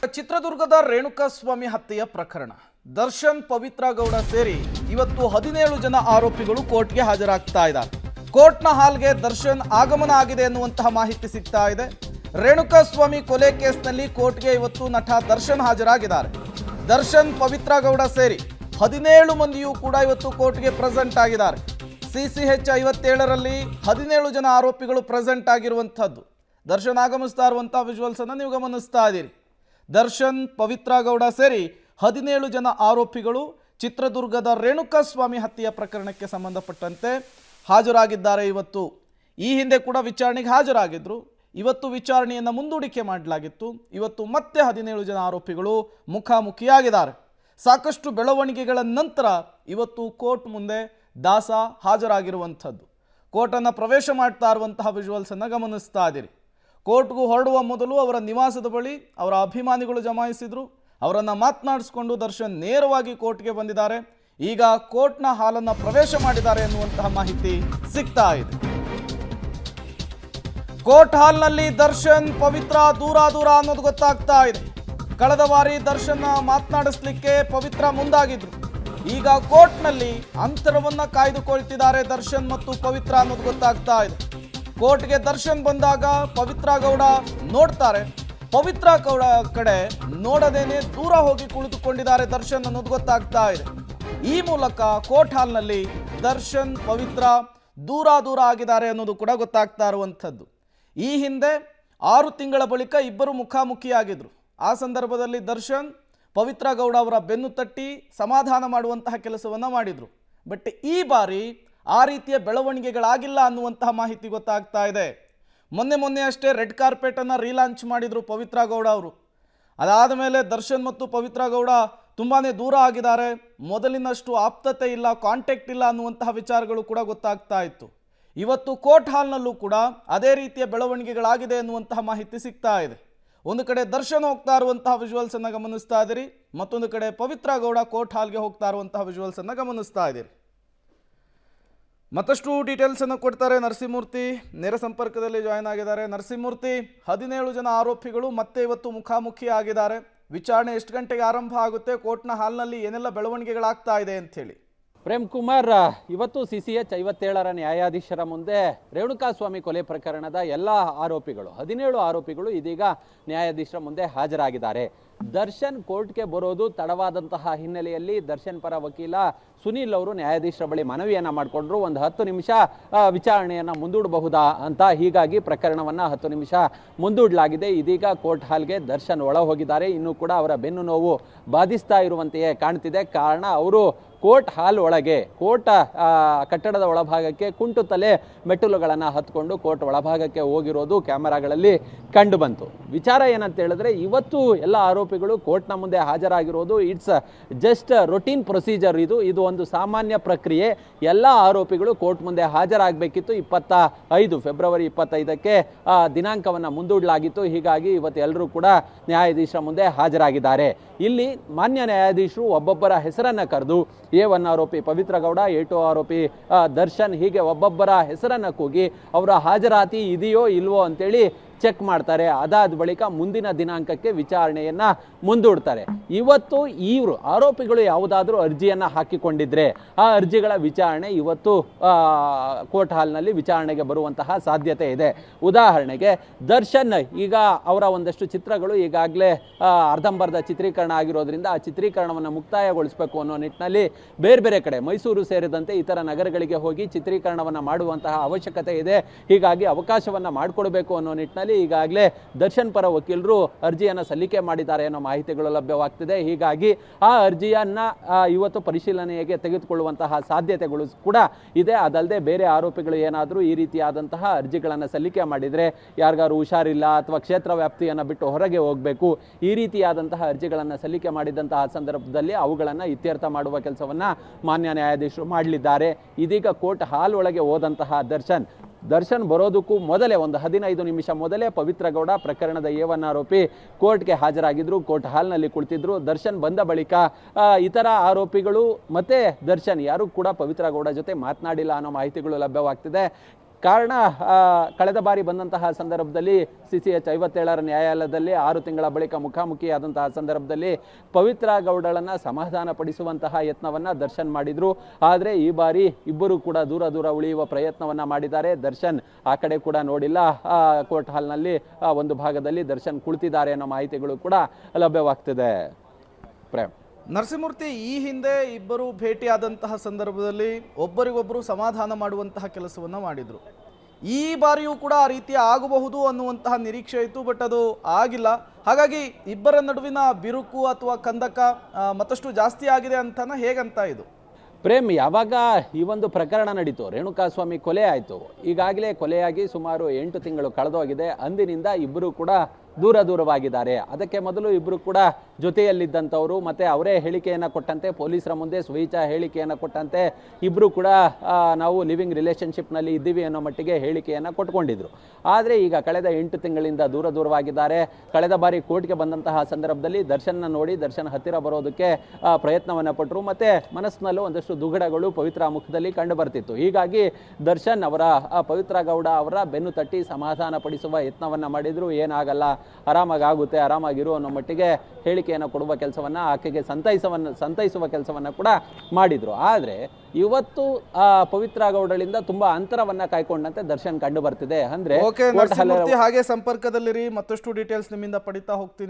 ಚಿತ್ರದುರ್ಗದ ರೇಣುಕಾಸ್ವಾಮಿ ಹತ್ಯೆಯ ಪ್ರಕರಣ. ದರ್ಶನ್, ಪವಿತ್ರ ಗೌಡ ಸೇರಿ ಇವತ್ತು 17 ಜನ ಆರೋಪಿಗಳು ಕೋರ್ಟ್ಗೆ ಹಾಜರಾಗ್ತಾ ಇದ್ದಾರೆ. ಕೋರ್ಟ್ನ ಹಾಲ್ಗೆ ದರ್ಶನ್ ಆಗಮನ ಆಗಿದೆ ಎನ್ನುವಂತಹ ಮಾಹಿತಿ ಸಿಗ್ತಾ ಇದೆ. ರೇಣುಕಾಸ್ವಾಮಿ ಕೊಲೆ ಕೇಸ್ನಲ್ಲಿ ಕೋರ್ಟ್ಗೆ ಇವತ್ತು ನಟ ದರ್ಶನ್ ಹಾಜರಾಗಿದ್ದಾರೆ. ದರ್ಶನ್, ಪವಿತ್ರ ಗೌಡ ಸೇರಿ 17 ಮಂದಿಯೂ ಕೂಡ ಇವತ್ತು ಕೋರ್ಟ್ಗೆ ಪ್ರೆಸೆಂಟ್ ಆಗಿದ್ದಾರೆ. CCH 57ರಲ್ಲಿ 17 ಜನ ಆರೋಪಿಗಳು ಪ್ರೆಸೆಂಟ್ ಆಗಿರುವಂಥದ್ದು. ದರ್ಶನ್ ಆಗಮಿಸ್ತಾ ಇರುವಂತಹ ವಿಜುವಲ್ಸ್ ಅನ್ನು ನೀವು ಗಮನಿಸ್ತಾ ಇದ್ದೀರಿ. ದರ್ಶನ್, ಪವಿತ್ರ ಗೌಡ ಸೇರಿ 17 ಜನ ಆರೋಪಿಗಳು ಚಿತ್ರದುರ್ಗದ ರೇಣುಕಾಸ್ವಾಮಿ ಹತ್ಯೆಯ ಪ್ರಕರಣಕ್ಕೆ ಸಂಬಂಧಪಟ್ಟಂತೆ ಹಾಜರಾಗಿದ್ದಾರೆ. ಇವತ್ತು ಈ ಹಿಂದೆ ಕೂಡ ವಿಚಾರಣೆಗೆ ಹಾಜರಾಗಿದ್ದರು. ಇವತ್ತು ವಿಚಾರಣೆಯನ್ನು ಮುಂದೂಡಿಕೆ ಮಾಡಲಾಗಿತ್ತು. ಇವತ್ತು ಮತ್ತೆ 17 ಜನ ಆರೋಪಿಗಳು ಮುಖಾಮುಖಿಯಾಗಿದ್ದಾರೆ. ಸಾಕಷ್ಟು ಬೆಳವಣಿಗೆಗಳ ನಂತರ ಇವತ್ತು ಕೋರ್ಟ್ ಮುಂದೆ ದಾಸ ಹಾಜರಾಗಿರುವಂಥದ್ದು. ಕೋರ್ಟನ್ನು ಪ್ರವೇಶ ಮಾಡ್ತಾ ಇರುವಂತಹ ವಿಜುವಲ್ಸನ್ನು ಗಮನಿಸ್ತಾ ಇದ್ದೀರಿ. ಕೋರ್ಟ್ಗೂ ಹೊರಡುವ ಮೊದಲು ಅವರ ನಿವಾಸದ ಬಳಿ ಅವರ ಅಭಿಮಾನಿಗಳು ಜಮಾಯಿಸಿದ್ರು. ಅವರನ್ನು ಮಾತನಾಡಿಸಿಕೊಂಡು ದರ್ಶನ್ ನೇರವಾಗಿ ಕೋರ್ಟ್ಗೆ ಬಂದಿದ್ದಾರೆ. ಈಗ ಕೋರ್ಟ್ನ ಹಾಲನ್ನು ಪ್ರವೇಶ ಮಾಡಿದ್ದಾರೆ ಎನ್ನುವಂತಹ ಮಾಹಿತಿ ಸಿಗ್ತಾ ಇದೆ. ಕೋರ್ಟ್ ಹಾಲ್ನಲ್ಲಿ ದರ್ಶನ್, ಪವಿತ್ರ ದೂರ ಅನ್ನೋದು ಗೊತ್ತಾಗ್ತಾ ಇದೆ. ಕಳೆದ ಬಾರಿ ದರ್ಶನ್ ಮಾತನಾಡಿಸ್ಲಿಕ್ಕೆ ಪವಿತ್ರ ಮುಂದಾಗಿದ್ರು. ಈಗ ಕೋರ್ಟ್ನಲ್ಲಿ ಅಂತರವನ್ನ ಕಾಯ್ದುಕೊಳ್ತಿದ್ದಾರೆ ದರ್ಶನ್ ಮತ್ತು ಪವಿತ್ರ ಅನ್ನೋದು ಗೊತ್ತಾಗ್ತಾ ಇದೆ. ಕೋರ್ಟ್ಗೆ ದರ್ಶನ್ ಬಂದಾಗ ಪವಿತ್ರ ಗೌಡ ನೋಡ್ತಾರೆ. ಪವಿತ್ರ ಗೌಡ ಕಡೆ ನೋಡದೇನೆ ದೂರ ಹೋಗಿ ಕುಳಿತುಕೊಂಡಿದ್ದಾರೆ ದರ್ಶನ್ ಅನ್ನೋದು ಗೊತ್ತಾಗ್ತಾ ಇದೆ. ಈ ಮೂಲಕ ಕೋರ್ಟ್ ಹಾಲ್ನಲ್ಲಿ ದರ್ಶನ್, ಪವಿತ್ರ ದೂರ ಆಗಿದ್ದಾರೆ ಅನ್ನೋದು ಕೂಡ ಗೊತ್ತಾಗ್ತಾ ಇರುವಂಥದ್ದು. ಈ ಹಿಂದೆ 6 ತಿಂಗಳ ಬಳಿಕ ಇಬ್ಬರು ಮುಖಾಮುಖಿಯಾಗಿದ್ರು. ಆ ಸಂದರ್ಭದಲ್ಲಿ ದರ್ಶನ್ ಪವಿತ್ರ ಗೌಡ ಅವರ ಬೆನ್ನು ತಟ್ಟಿ ಸಮಾಧಾನ ಮಾಡುವಂತಹ ಕೆಲಸವನ್ನು ಮಾಡಿದರು. ಬಟ್ ಈ ಬಾರಿ ಆ ರೀತಿಯ ಬೆಳವಣಿಗೆಗಳಾಗಿಲ್ಲ ಅನ್ನುವಂತಹ ಮಾಹಿತಿ ಗೊತ್ತಾಗ್ತಾ ಇದೆ. ಮೊನ್ನೆ ಅಷ್ಟೇ ರೆಡ್ ಕಾರ್ಪೆಟನ್ನು ರೀಲಾಂಚ್ ಮಾಡಿದರು ಪವಿತ್ರ ಗೌಡ ಅವರು. ಅದಾದ ಮೇಲೆ ದರ್ಶನ್ ಮತ್ತು ಪವಿತ್ರ ಗೌಡ ತುಂಬಾ ದೂರ ಆಗಿದ್ದಾರೆ. ಮೊದಲಿನಷ್ಟು ಆಪ್ತತೆ ಇಲ್ಲ, ಕಾಂಟ್ಯಾಕ್ಟ್ ಇಲ್ಲ ಅನ್ನುವಂತಹ ವಿಚಾರಗಳು ಕೂಡ ಗೊತ್ತಾಗ್ತಾ ಇತ್ತು. ಇವತ್ತು ಕೋರ್ಟ್ ಹಾಲ್ನಲ್ಲೂ ಕೂಡ ಅದೇ ರೀತಿಯ ಬೆಳವಣಿಗೆಗಳಾಗಿದೆ ಎನ್ನುವಂತಹ ಮಾಹಿತಿ ಸಿಗ್ತಾ ಇದೆ. ಒಂದು ಕಡೆ ದರ್ಶನ್ ಹೋಗ್ತಾ ಇರುವಂತಹ ವಿಜುವಲ್ಸ್ ಅನ್ನು ಗಮನಿಸ್ತಾ ಇದ್ದೀರಿ. ಮತ್ತೊಂದು ಕಡೆ ಪವಿತ್ರ ಗೌಡ ಕೋರ್ಟ್ ಹಾಲ್ಗೆ ಹೋಗ್ತಾ ಇರುವಂತಹ ವಿಜುವಲ್ಸ್ ಅನ್ನು ಗಮನಿಸ್ತಾ ಇದ್ದೀರಿ. ಮತ್ತಷ್ಟು ಡೀಟೇಲ್ಸ್ ಅನ್ನು ಕೊಡ್ತಾರೆ ನರಸಿಂಹಮೂರ್ತಿ, ನೇರ ಸಂಪರ್ಕದಲ್ಲಿ ಜಾಯ್ನ್ ಆಗಿದ್ದಾರೆ. ನರಸಿಂಹಮೂರ್ತಿ, 17 ಜನ ಆರೋಪಿಗಳು ಮತ್ತೆ ಇವತ್ತು ಮುಖಾಮುಖಿ ಆಗಿದ್ದಾರೆ. ವಿಚಾರಣೆ ಎಷ್ಟು ಗಂಟೆಗೆ ಆರಂಭ ಆಗುತ್ತೆ? ಕೋರ್ಟ್ನ ಹಾಲ್ನಲ್ಲಿ ಏನೆಲ್ಲ ಬೆಳವಣಿಗೆಗಳಾಗ್ತಾ ಇದೆ ಅಂತ ಹೇಳಿ. ಪ್ರೇಮ್ ಕುಮಾರ್, ಇವತ್ತು CCH 57ರ ನ್ಯಾಯಾಧೀಶರ ಮುಂದೆ ರೇಣುಕಾಸ್ವಾಮಿ ಕೊಲೆ ಪ್ರಕರಣದ ಎಲ್ಲ ಆರೋಪಿಗಳು 17 ಆರೋಪಿಗಳು ಇದೀಗ ನ್ಯಾಯಾಧೀಶರ ಮುಂದೆ ಹಾಜರಾಗಿದ್ದಾರೆ. ದರ್ಶನ್ ಕೋರ್ಟ್ಗೆ ಬರೋದು ತಡವಾದಂತಹ ಹಿನ್ನೆಲೆಯಲ್ಲಿ ದರ್ಶನ್ ಪರ ವಕೀಲ ಸುನೀಲ್ ಅವರು ನ್ಯಾಯಾಧೀಶರ ಬಳಿ ಮನವಿಯನ್ನ ಮಾಡಿಕೊಂಡ್ರು. ಒಂದು 10 ನಿಮಿಷ ವಿಚಾರಣೆಯನ್ನ ಮುಂದೂಡಬಹುದಾ ಅಂತ. ಹೀಗಾಗಿ ಪ್ರಕರಣವನ್ನ 10 ನಿಮಿಷ ಮುಂದೂಡಲಾಗಿದೆ. ಇದೀಗ ಕೋರ್ಟ್ ಹಾಲ್ಗೆ ದರ್ಶನ್ ಒಳ ಹೋಗಿದ್ದಾರೆ. ಇನ್ನೂ ಕೂಡ ಅವರ ಬೆನ್ನು ನೋವು ಬಾಧಿಸ್ತಾ ಇರುವಂತೆಯೇ ಕಾಣ್ತಿದೆ. ಕಾರಣ ಅವರು ಕೋರ್ಟ್ ಹಾಲ್ ಒಳಗೆ, ಕೋರ್ಟ್ ಕಟ್ಟಡದ ಒಳಭಾಗಕ್ಕೆ ಕುಂಟುತ್ತಲೇ ಮೆಟ್ಟಿಲುಗಳನ್ನು ಹತ್ಕೊಂಡು ಕೋರ್ಟ್ ಒಳಭಾಗಕ್ಕೆ ಹೋಗಿರೋದು ಕ್ಯಾಮರಾಗಳಲ್ಲಿ ಕಂಡು ಬಂತು. ವಿಚಾರ ಏನಂತ ಹೇಳಿದ್ರೆ, ಇವತ್ತು ಎಲ್ಲ ಆರೋಪಿಗಳು ಕೋರ್ಟ್ನ ಮುಂದೆ ಹಾಜರಾಗಿರೋದು ಇಟ್ಸ್ ಜಸ್ಟ್ ರೊಟೀನ್ ಪ್ರೊಸೀಜರ್. ಇದು ಒಂದು ಸಾಮಾನ್ಯ ಪ್ರಕ್ರಿಯೆ. ಎಲ್ಲ ಆರೋಪಿಗಳು ಕೋರ್ಟ್ ಮುಂದೆ ಹಾಜರಾಗಬೇಕಿತ್ತು. ಫೆಬ್ರವರಿ 25ಕ್ಕೆ ದಿನಾಂಕವನ್ನು ಮುಂದೂಡಲಾಗಿತ್ತು. ಹೀಗಾಗಿ ಇವತ್ತು ಎಲ್ಲರೂ ಕೂಡ ನ್ಯಾಯಾಧೀಶರ ಮುಂದೆ ಹಾಜರಾಗಿದ್ದಾರೆ. ಇಲ್ಲಿ ಮಾನ್ಯ ನ್ಯಾಯಾಧೀಶರು ಒಬ್ಬೊಬ್ಬರ ಹೆಸರನ್ನು ಕರೆದು A1 ಆರೋಪಿ ಪವಿತ್ರ ಗೌಡ, A2 ಆರೋಪಿ ದರ್ಶನ್, ಹೀಗೆ ಒಬ್ಬೊಬ್ಬರ ಹೆಸರನ್ನು ಕೂಗಿ ಅವರ ಹಾಜರಾತಿ ಇದೆಯೋ ಇಲ್ವೋ ಅಂತೇಳಿ ಚೆಕ್ ಮಾಡ್ತಾರೆ. ಅದಾದ ಬಳಿಕ ಮುಂದಿನ ದಿನಾಂಕಕ್ಕೆ ವಿಚಾರಣೆಯನ್ನ ಮುಂದೂಡ್ತಾರೆ. ಇವತ್ತು ಇವರು ಆರೋಪಿಗಳು ಯಾವುದಾದ್ರೂ ಅರ್ಜಿಯನ್ನ ಹಾಕಿಕೊಂಡಿದ್ರೆ ಆ ಅರ್ಜಿಗಳ ವಿಚಾರಣೆ ಇವತ್ತು ಕೋರ್ಟ್ ಹಾಲ್ನಲ್ಲಿ ವಿಚಾರಣೆಗೆ ಬರುವಂತಹ ಸಾಧ್ಯತೆ ಇದೆ. ಉದಾಹರಣೆಗೆ ದರ್ಶನ್, ಈಗ ಅವರ ಒಂದಷ್ಟು ಚಿತ್ರಗಳು ಈಗಾಗಲೇ ಅರ್ಧಂಬರ್ಧ ಚಿತ್ರೀಕರಣ ಆಗಿರೋದ್ರಿಂದ ಆ ಚಿತ್ರೀಕರಣವನ್ನು ಮುಕ್ತಾಯಗೊಳಿಸಬೇಕು ಅನ್ನೋ ನಿಟ್ಟಿನಲ್ಲಿ ಬೇರೆ ಬೇರೆ ಕಡೆ ಮೈಸೂರು ಸೇರಿದಂತೆ ಇತರ ನಗರಗಳಿಗೆ ಹೋಗಿ ಚಿತ್ರೀಕರಣವನ್ನು ಮಾಡುವಂತಹ ಅವಶ್ಯಕತೆ ಇದೆ. ಹೀಗಾಗಿ ಅವಕಾಶವನ್ನು ಮಾಡಿಕೊಡಬೇಕು ಅನ್ನೋ ನಿಟ್ಟಿನಲ್ಲಿ ಈಗಾಗಲೇ ದರ್ಶನ್ ಪರ ವಕೀಲರು ಅರ್ಜಿಯನ್ನು ಸಲ್ಲಿಕೆ ಮಾಡಿದ್ದಾರೆ ಅನ್ನೋ ಮಾಹಿತಿಗಳು ಲಭ್ಯವಾಗ್ತಿದೆ. ಹೀಗಾಗಿ ಆ ಅರ್ಜಿಯನ್ನ ಇವತ್ತು ಪರಿಶೀಲನೆಗೆ ತೆಗೆದುಕೊಳ್ಳುವಂತಹ ಸಾಧ್ಯತೆಗಳು ಕೂಡ ಇದೆ. ಅದಲ್ಲದೆ ಬೇರೆ ಆರೋಪಿಗಳು ಏನಾದರೂ ಈ ರೀತಿಯಾದಂತಹ ಅರ್ಜಿಗಳನ್ನು ಸಲ್ಲಿಕೆ ಮಾಡಿದರೆ, ಯಾರಿಗಾರು ಹುಷಾರಿಲ್ಲ ಅಥವಾ ಕ್ಷೇತ್ರ ವ್ಯಾಪ್ತಿಯನ್ನು ಬಿಟ್ಟು ಹೊರಗೆ ಹೋಗಬೇಕು, ಈ ರೀತಿಯಾದಂತಹ ಅರ್ಜಿಗಳನ್ನು ಸಲ್ಲಿಕೆ ಮಾಡಿದಂತಹ ಸಂದರ್ಭದಲ್ಲಿ ಅವುಗಳನ್ನು ಇತ್ಯರ್ಥ ಮಾಡುವ ಕೆಲಸವನ್ನು ಮಾನ್ಯ ನ್ಯಾಯಾಧೀಶರು ಮಾಡಲಿದ್ದಾರೆ. ಇದೀಗ ಕೋರ್ಟ್ ಹಾಲ್ ಒಳಗೆ ಹೋದಂತಹ ದರ್ಶನ್ ಬರೋದಕ್ಕೂ ಮೊದಲೇ ಒಂದು 15 ನಿಮಿಷ ಮೊದಲೇ ಪವಿತ್ರ ಗೌಡ ಪ್ರಕರಣದ A1 ಆರೋಪಿ ಕೋರ್ಟ್ಗೆ ಹಾಜರಾಗಿದ್ರು. ಕೋರ್ಟ್ ಹಾಲ್ನಲ್ಲಿ ಕುಳಿತಿದ್ರು. ದರ್ಶನ್ ಬಂದ ಬಳಿಕ ಇತರ ಆರೋಪಿಗಳು ಮತ್ತೆ ದರ್ಶನ್ ಯಾರು ಕೂಡ ಪವಿತ್ರ ಗೌಡ ಜೊತೆ ಮಾತನಾಡಿಲ್ಲ ಅನ್ನೋ ಮಾಹಿತಿಗಳು ಲಭ್ಯವಾಗ್ತಿದೆ. ಕಾರಣ ಕಳೆದ ಬಾರಿ ಬಂದಂತಹ ಸಂದರ್ಭದಲ್ಲಿ CCH 57ರ ನ್ಯಾಯಾಲಯದಲ್ಲಿ 6 ತಿಂಗಳ ಬಳಿಕ ಮುಖಾಮುಖಿಯಾದಂತಹ ಸಂದರ್ಭದಲ್ಲಿ ಪವಿತ್ರ ಗೌಡಳನ್ನ ಸಮಾಧಾನ ಪಡಿಸುವಂತಹ ಯತ್ನವನ್ನ ದರ್ಶನ್ ಮಾಡಿದ್ರು. ಆದರೆ ಈ ಬಾರಿ ಇಬ್ಬರು ಕೂಡ ದೂರ ದೂರ ಉಳಿಯುವ ಪ್ರಯತ್ನವನ್ನ ಮಾಡಿದ್ದಾರೆ. ದರ್ಶನ್ ಆ ಕಡೆ ಕೂಡ ನೋಡಿಲ್ಲ. ಕೋರ್ಟ್ ಹಾಲ್ನಲ್ಲಿ ಒಂದು ಭಾಗದಲ್ಲಿ ದರ್ಶನ್ ಕುಳಿತಿದ್ದಾರೆ ಅನ್ನೋ ಮಾಹಿತಿಗಳು ಕೂಡ ಲಭ್ಯವಾಗ್ತಿದೆ. ಪ್ರೇಮ್, ನರಸಿಂಹಮೂರ್ತಿ, ಈ ಹಿಂದೆ ಇಬ್ಬರು ಭೇಟಿಯಾದಂತಹ ಸಂದರ್ಭದಲ್ಲಿ ಒಬ್ಬರಿಗೊಬ್ಬರು ಸಮಾಧಾನ ಮಾಡುವಂತಹ ಕೆಲಸವನ್ನ ಮಾಡಿದ್ರು. ಈ ಬಾರಿಯೂ ಕೂಡ ಆ ರೀತಿ ಆಗಬಹುದು ಅನ್ನುವಂತಹ ನಿರೀಕ್ಷೆ ಇತ್ತು, ಬಟ್ ಅದು ಆಗಿಲ್ಲ. ಹಾಗಾಗಿ ಇಬ್ಬರ ನಡುವಿನ ಬಿರುಕು ಅಥವಾ ಕಂದಕ ಮತ್ತಷ್ಟು ಜಾಸ್ತಿ ಆಗಿದೆ ಅಂತಾನ ಹೇಗಂತ ಇದು? ಪ್ರೇಮ್, ಯಾವಾಗ ಈ ಒಂದು ಪ್ರಕರಣ ನಡೀತು, ರೇಣುಕಾಸ್ವಾಮಿ ಕೊಲೆ ಆಯಿತು, ಈಗಾಗಲೇ ಕೊಲೆಯಾಗಿ ಸುಮಾರು 8 ತಿಂಗಳು ಕಳೆದೋಗಿದೆ. ಅಂದಿನಿಂದ ಇಬ್ಬರು ಕೂಡ ದೂರವಾಗಿದ್ದಾರೆ. ಅದಕ್ಕೆ ಮೊದಲು ಇಬ್ಬರು ಕೂಡ ಜೊತೆಯಲ್ಲಿದ್ದಂಥವರು, ಮತ್ತು ಅವರೇ ಹೇಳಿಕೆಯನ್ನು ಕೊಟ್ಟಂತೆ, ಪೊಲೀಸರ ಮುಂದೆ ಸ್ವಇಚ್ಛಾ ಹೇಳಿಕೆಯನ್ನು ಕೊಟ್ಟಂತೆ ಇಬ್ಬರು ಕೂಡ ನಾವು ಲಿವಿಂಗ್ ರಿಲೇಷನ್ಶಿಪ್ನಲ್ಲಿ ಇದ್ದೀವಿ ಅನ್ನೋ ಮಟ್ಟಿಗೆ ಹೇಳಿಕೆಯನ್ನು ಕೊಟ್ಕೊಂಡಿದ್ರು. ಆದರೆ ಈಗ ಕಳೆದ 8 ತಿಂಗಳಿಂದ ದೂರವಾಗಿದ್ದಾರೆ. ಕಳೆದ ಬಾರಿ ಕೋರ್ಟ್ಗೆ ಬಂದಂತಹ ಸಂದರ್ಭದಲ್ಲಿ ದರ್ಶನ್ನ ನೋಡಿ ದರ್ಶನ್ ಹತ್ತಿರ ಬರೋದಕ್ಕೆ ಪ್ರಯತ್ನವನ್ನು ಪಟ್ಟರು, ಮತ್ತು ಮನಸ್ಸಿನಲ್ಲೂ ಒಂದಷ್ಟು ದುಗಡಗಳು ಪವಿತ್ರ ಮುಖದಲ್ಲಿ ಕಂಡು ಬರ್ತಿತ್ತು. ಹೀಗಾಗಿ ದರ್ಶನ್ ಅವರ ಪವಿತ್ರ ಗೌಡ ಅವರ ಬೆನ್ನು ತಟ್ಟಿ ಸಮಾಧಾನ ಪಡಿಸುವ ಯತ್ನವನ್ನು ಮಾಡಿದ್ರು. ಏನಾಗಲ್ಲ, ಆರಾಮಾಗುತ್ತೆ, ಆರಾಮಾಗಿರು ಅನ್ನೋ ಮಟ್ಟಿಗೆ ಹೇಳಿಕೆಯನ್ನು ಕೊಡುವ ಕೆಲಸವನ್ನ, ಆಕೆಗೆ ಸಂತೈಸುವ ಕೆಲಸವನ್ನ ಕೂಡ ಮಾಡಿದ್ರು. ಆದರೆ ಇವತ್ತು ಪವಿತ್ರ ಗೌಡಳಿಂದ ತುಂಬಾ ಅಂತರವನ್ನ ಕಾಯ್ಕೊಂಡಂತೆ ದರ್ಶನ್ ಕಂಡು ಬರ್ತಿದೆ. ಅಂದ್ರೆ ಹಾಗೆ ಸಂಪರ್ಕದಲ್ಲಿರಿ, ಮತ್ತಷ್ಟು ಡೀಟೇಲ್ಸ್ ನಿಮ್ಮಿಂದ ಪಡಿತಾ ಹೋಗ್ತೀನಿ.